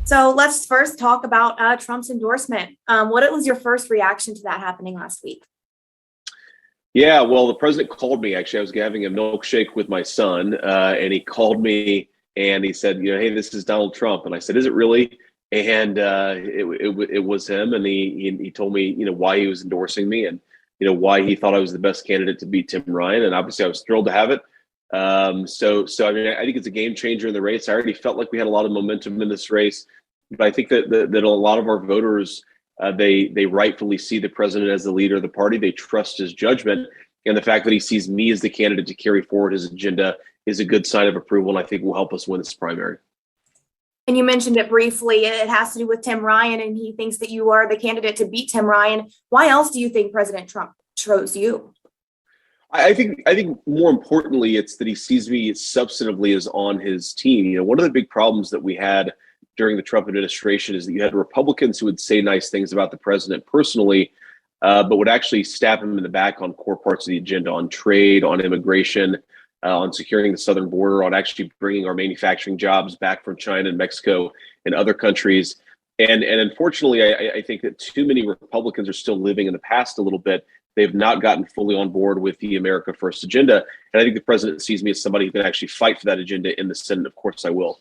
So let's first talk about Trump's endorsement. What was your first reaction to that happening last week? Yeah, well, the president called me. Actually, I was having a milkshake with my son, and he called me and he said, hey, this is Donald Trump. And I said, is it really? And it was him, and he told me, why he was endorsing me, and why he thought I was the best candidate to beat Tim Ryan. And obviously, I was thrilled to have it. So I mean, I think it's a game changer in the race. I already felt like we had a lot of momentum in this race, but I think that a lot of our voters, they rightfully see the president as the leader of the party. They trust his judgment, and the fact that he sees me as the candidate to carry forward his agenda is a good sign of approval, and I think will help us win this primary. And you mentioned it briefly. It has to do with Tim Ryan, and he thinks that you are the candidate to beat Tim Ryan. Why else do you think President Trump chose you? I think more importantly, it's that he sees me substantively as on his team. One of the big problems that we had during the Trump administration is that you had Republicans who would say nice things about the president personally, but would actually stab him in the back on core parts of the agenda, on trade, on immigration, on securing the southern border, on actually bringing our manufacturing jobs back from China and Mexico and other countries. And unfortunately, I think that too many Republicans are still living in the past a little bit. They've not gotten fully on board with the America First agenda. And I think the president sees me as somebody who can actually fight for that agenda in the Senate. Of course, I will.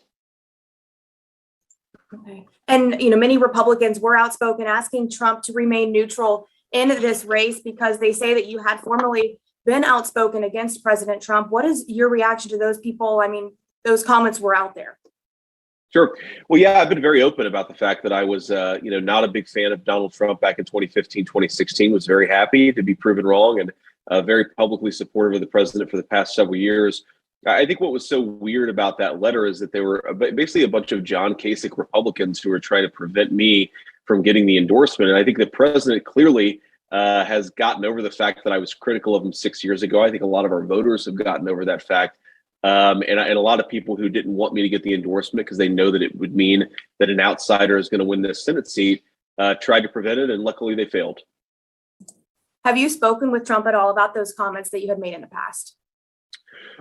Okay. And, many Republicans were outspoken asking Trump to remain neutral in this race because they say that you had formerly been outspoken against President Trump. What is your reaction to those people? I mean, those comments were out there. Sure. Well, yeah, I've been very open about the fact that I was, not a big fan of Donald Trump back in 2015, 2016, was very happy to be proven wrong, and very publicly supportive of the president for the past several years. I think what was so weird about that letter is that they were basically a bunch of John Kasich Republicans who were trying to prevent me from getting the endorsement. And I think the president clearly has gotten over the fact that I was critical of him 6 years ago. I think a lot of our voters have gotten over that fact. And a lot of people who didn't want me to get the endorsement because they know that it would mean that an outsider is going to win this Senate seat, tried to prevent it, and luckily they failed. Have you spoken with Trump at all about those comments that you had made in the past?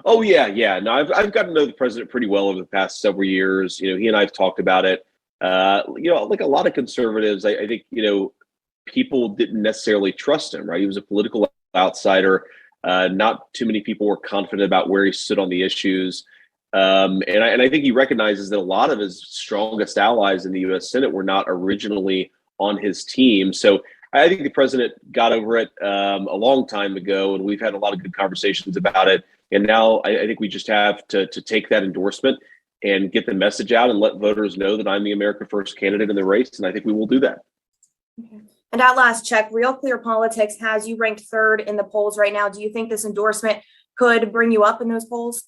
Oh, yeah. No, I've gotten to know the president pretty well over the past several years. He and I have talked about it. Like a lot of conservatives, I think, people didn't necessarily trust him, right? He was a political outsider. Not too many people were confident about where he stood on the issues. And I think he recognizes that a lot of his strongest allies in the U.S. Senate were not originally on his team. So I think the president got over it a long time ago, and we've had a lot of good conversations about it. And now I think we just have to take that endorsement and get the message out and let voters know that I'm the America First candidate in the race. And I think we will do that. Okay. And at last check, Real Clear Politics has you ranked third in the polls right now. Do you think this endorsement could bring you up in those polls?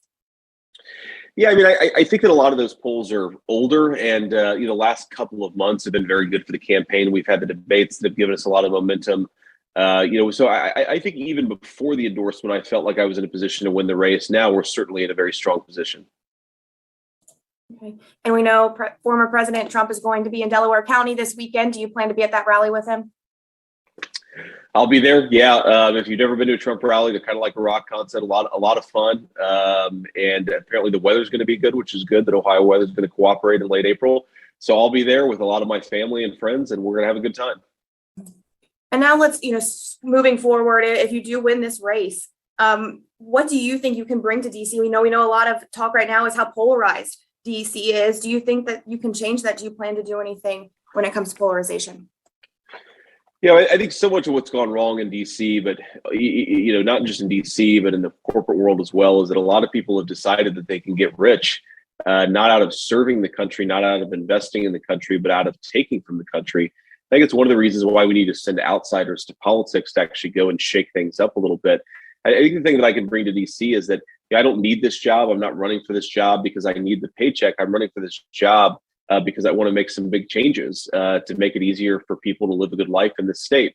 Yeah, I mean, I think that a lot of those polls are older, and the last couple of months have been very good for the campaign. We've had the debates that have given us a lot of momentum. So I think even before the endorsement, I felt like I was in a position to win the race. Now we're certainly in a very strong position. Okay. And we know former President Trump is going to be in Delaware County this weekend. Do you plan to be at that rally with him? I'll be there. Yeah. If you've never been to a Trump rally, they're kind of like a rock concert, a lot of fun. And apparently the weather's going to be good, which is good that Ohio weather is going to cooperate in late April. So I'll be there with a lot of my family and friends, and we're going to have a good time. And now let's, moving forward, if you do win this race, what do you think you can bring to DC? We know a lot of talk right now is how polarized DC is. Do you think that you can change that? Do you plan to do anything when it comes to polarization? I think so much of what's gone wrong in DC, but not just in DC, but in the corporate world as well, is that a lot of people have decided that they can get rich, not out of serving the country, not out of investing in the country, but out of taking from the country. I think it's one of the reasons why we need to send outsiders to politics to actually go and shake things up a little bit. I think the thing that I can bring to DC is that I don't need this job. I'm not running for this job because I need the paycheck. I'm running for this job because I want to make some big changes to make it easier for people to live a good life in this state.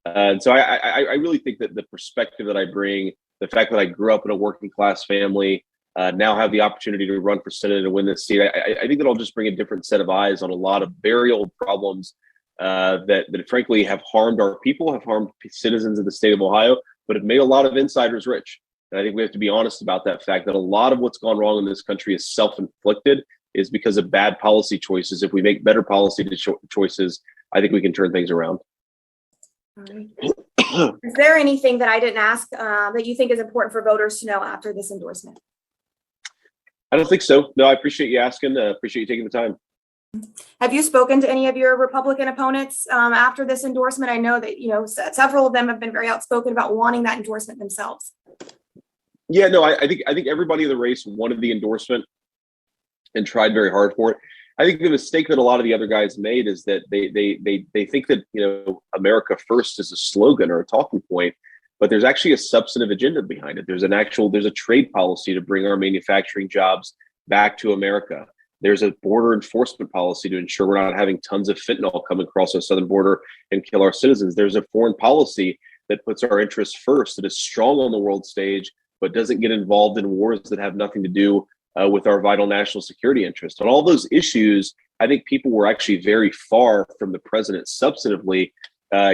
And so I really think that the perspective that I bring, the fact that I grew up in a working class family, now have the opportunity to run for Senate and win this seat, I think that I'll just bring a different set of eyes on a lot of very old problems that frankly have harmed our people, have harmed citizens of the state of Ohio, but have made a lot of insiders rich. And I think we have to be honest about that fact that a lot of what's gone wrong in this country is self-inflicted. is because of bad policy choices. If we make better policy choices, I think we can turn things around. All right. Is there anything that I didn't ask that you think is important for voters to know after this endorsement? I don't think so. No, I appreciate you asking. Appreciate you taking the time. Have you spoken to any of your Republican opponents after this endorsement? I know that, several of them have been very outspoken about wanting that endorsement themselves. Yeah, no, I think everybody in the race wanted the endorsement and tried very hard for it. I think the mistake that a lot of the other guys made is that they think that, America first is a slogan or a talking point, but there's actually a substantive agenda behind it. There's a trade policy to bring our manufacturing jobs back to America. There's a border enforcement policy to ensure we're not having tons of fentanyl come across our southern border and kill our citizens. There's a foreign policy that puts our interests first, that is strong on the world stage, but doesn't get involved in wars that have nothing to do with our vital national security interests. On all those issues, I think people were actually very far from the president substantively.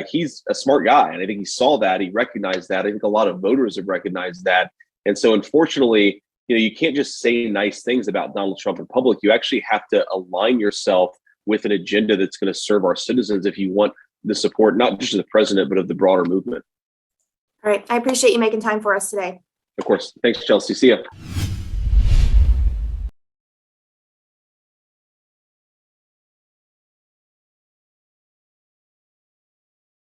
He's a smart guy, and I think he saw that. He recognized that. I think a lot of voters have recognized that. And so, unfortunately, you can't just say nice things about Donald Trump in public. You actually have to align yourself with an agenda that's going to serve our citizens if you want the support, not just of the president, but of the broader movement. All right. I appreciate you making time for us today. Of course. Thanks, Chelsea. See ya.